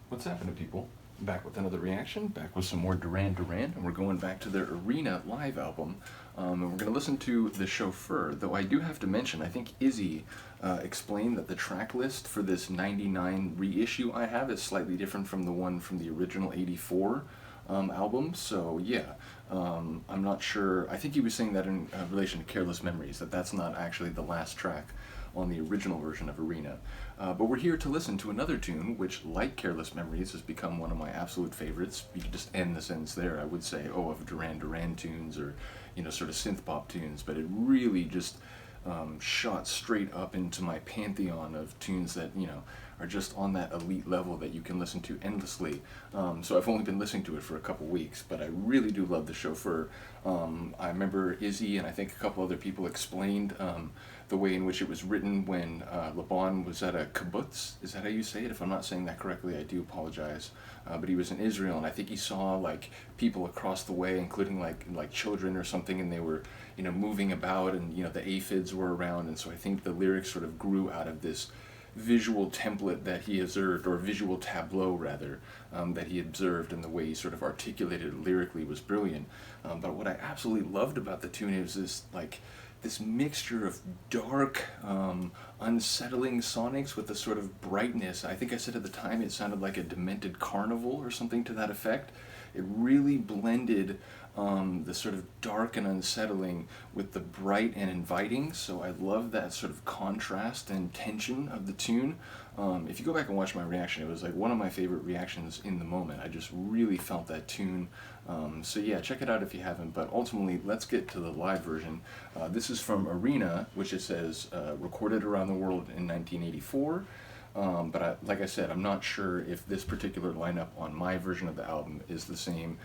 What's happening, people? Back with another reaction, back with some more Duran Duran, and we're going back to their Arena live album, and we're going to listen to The Chauffeur, though I do have to mention, I think Izzy explained that the track list for this 99 reissue I have is slightly different from the one from the original 84 album, so yeah, I'm not sure. I think he was saying that in relation to Careless Memories, that that's not actually the last track on the original version of Arena. But we're here to listen to another tune, which, like Careless Memories, has become one of my absolute favorites. You could just end the sentence there, I would say, oh, of Duran Duran tunes or, you know, sort of synth pop tunes, but it really just shot straight up into my pantheon of tunes that, you know, are just on that elite level that you can listen to endlessly. So I've only been listening to it for a couple weeks, but I really do love The Chauffeur. I remember Izzy and I think a couple other people explained the way in which it was written when Laban was at a kibbutz. Is that how you say it? If I'm not saying that correctly, I do apologize. But he was in Israel, and I think he saw like people across the way, including like children or something, and they were, you know, moving about, and you know the aphids were around, and so I think the lyrics sort of grew out of this visual template that he observed, or visual tableau rather, that he observed, and the way he sort of articulated it lyrically was brilliant. But what I absolutely loved about the tune is this mixture of dark, unsettling sonics with a sort of brightness. I think I said at the time it sounded like a demented carnival or something to that effect. It really blended the sort of dark and unsettling with the bright and inviting, so I love that sort of contrast and tension of the tune. If you go back and watch my reaction, it was like one of my favorite reactions in the moment. I just really felt that tune. So yeah, check it out if you haven't, but ultimately let's get to the live version. This is from Arena, which it says recorded around the world in 1984. But like I said, I'm not sure if this particular lineup on my version of the album is the same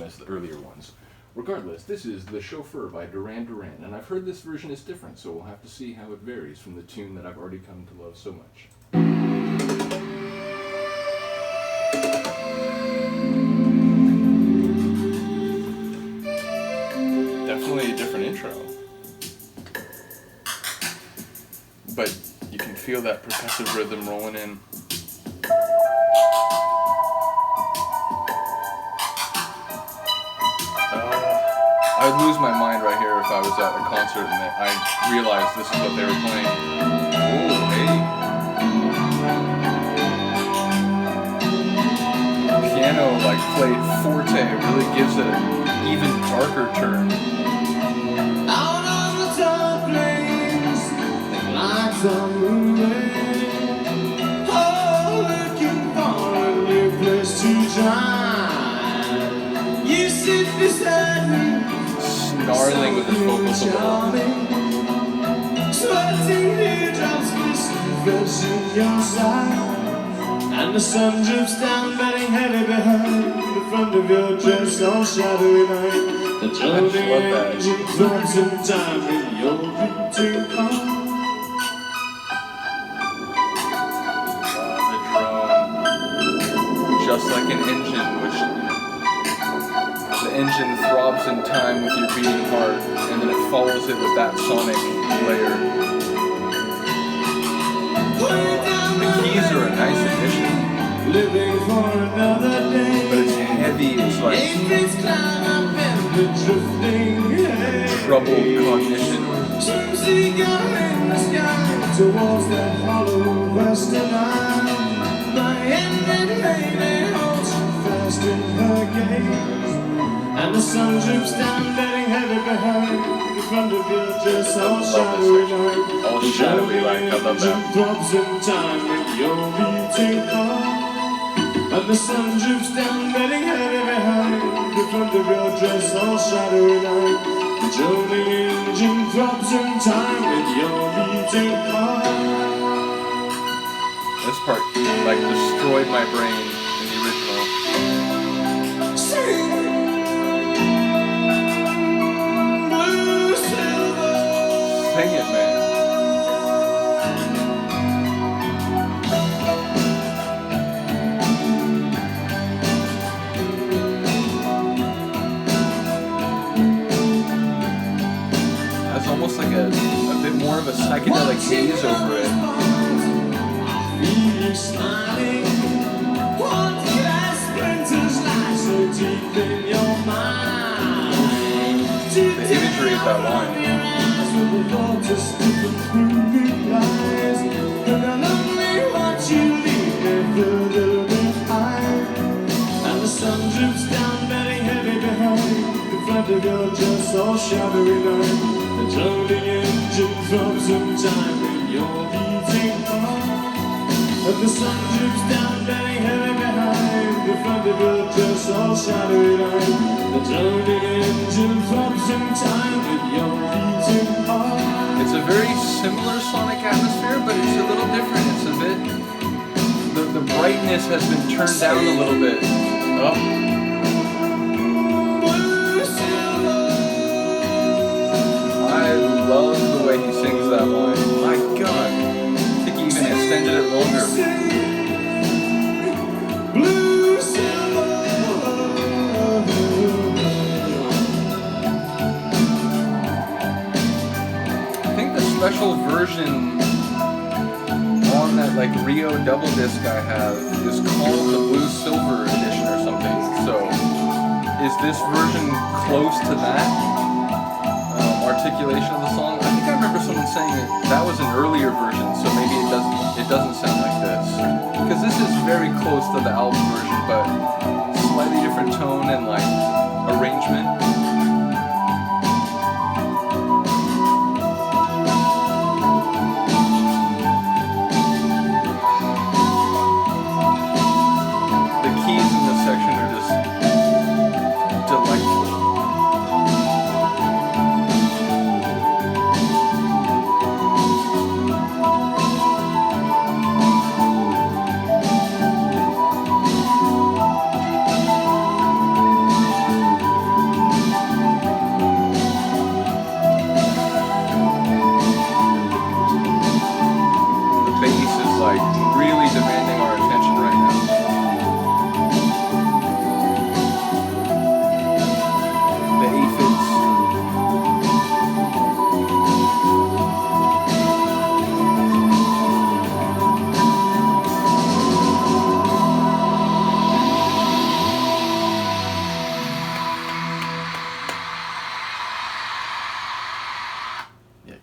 as the earlier ones. Regardless, this is The Chauffeur by Duran Duran, and I've heard this version is different, so we'll have to see how it varies from the tune that I've already come to love so much. Definitely a different intro, but you can feel that percussive rhythm rolling in. I would lose my mind right here if I was at a concert and I realized this is what they were playing. Oh, hey. Piano, like, played forte, really gives it an even darker turn. Out on the dark plains, the lights are moving. Oh, looking for a new place to shine. You sit beside me, snarling with his vocal support. Sweating teardrops glisten fresh in your side, and the sun drips down, bedding heavy behind the front of your dress on shadowy night. The jolting engine throats in time with your beating heart. The drone, just like an engine, which the engine throbs in time with your beating heart, and then it follows it with that sonic layer. The keys are a nice addition, Living for another day, but it's heavy, it's like troubled cognition. some seagull in the sky towards that hollow western line. My ended lady holds you fast in her gaze, and the sun drips down, bedding heavy behind the front of your dress all shadowy night. All shadowy like, I love that. Throbs in time with your beating heart, and the sun drips down, bedding heavy behind the front of your dress all shadowy night. The droning engine throbs in time with your beating heart. This part, like, destroyed my brain in the original. Sing, blue silver. Sing it, man. That's almost like a bit more of a psychedelic haze over it. Smiling, appreciate that line. And the sun droops down very heavy behind the front of your just all shadowy night. The droning engine throbs in time with your beating heart. And the sun droops down very heavy behind the front of your just all shadowy night. The droning engine throbs in time with your beating heart. It's a very similar sonic atmosphere, but it's a little different. It's a bit. The brightness has been turned down a little bit. Oh. I love the way he sings that line. My God. I think he even extended it longer. I think the special version on that like Rio double disc I have is called the Blue Silver edition or something. So is this version close to that articulation of the song? I think I remember someone saying that was an earlier version, so maybe it doesn't sound like this, because this is very close to the album version, but slightly different tone and like arrangement.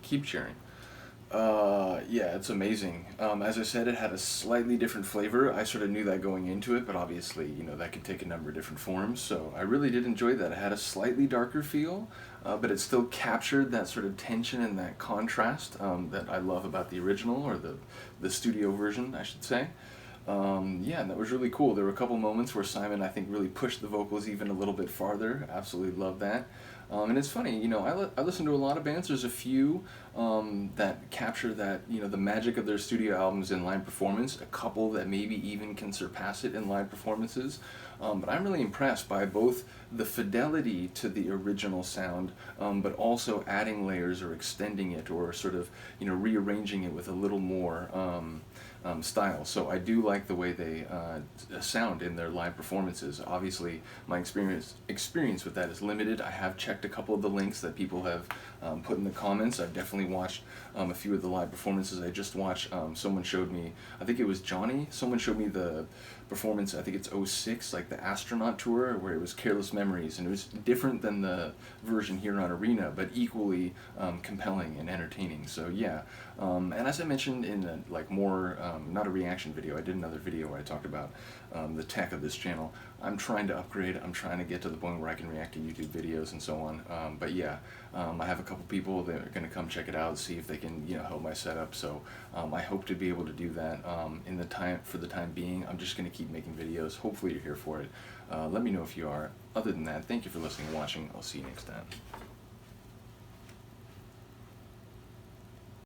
Keep cheering. Yeah, it's amazing. As I said, it had a slightly different flavor. I sort of knew that going into it, but obviously, you know, that could take a number of different forms. So I really did enjoy that. It had a slightly darker feel, but it still captured that sort of tension and that contrast that I love about the original, or the studio version, I should say. Yeah, and that was really cool. There were a couple moments where Simon, I think, really pushed the vocals even a little bit farther. Absolutely loved that. And it's funny, you know, I listen to a lot of bands. There's a few that capture that, you know, the magic of their studio albums in live performance. A couple that maybe even can surpass it in live performances. But I'm really impressed by both the fidelity to the original sound, but also adding layers or extending it, or sort of, you know, rearranging it with a little more style. So I do like the way they sound in their live performances. Obviously, my experience with that is limited. I have checked a couple of the links that people have put in the comments. I've definitely watched a few of the live performances. I just watched, someone showed me, I think it was Johnny, someone showed me the performance, I think it's 06, like the astronaut tour, where it was Careless Memories, and it was different than the version here on Arena, but equally compelling and entertaining. So yeah, and as I mentioned in a, like more, not a reaction video, I did another video where I talked about the tech of this channel. I'm trying to upgrade. I'm trying to get to the point where I can react to YouTube videos and so on. But yeah, I have a couple people that are going to come check it out, see if they can, you know, help my setup. So I hope to be able to do that for the time being. I'm just going to keep making videos. Hopefully you're here for it. Let me know if you are. Other than that, thank you for listening and watching. I'll see you next time.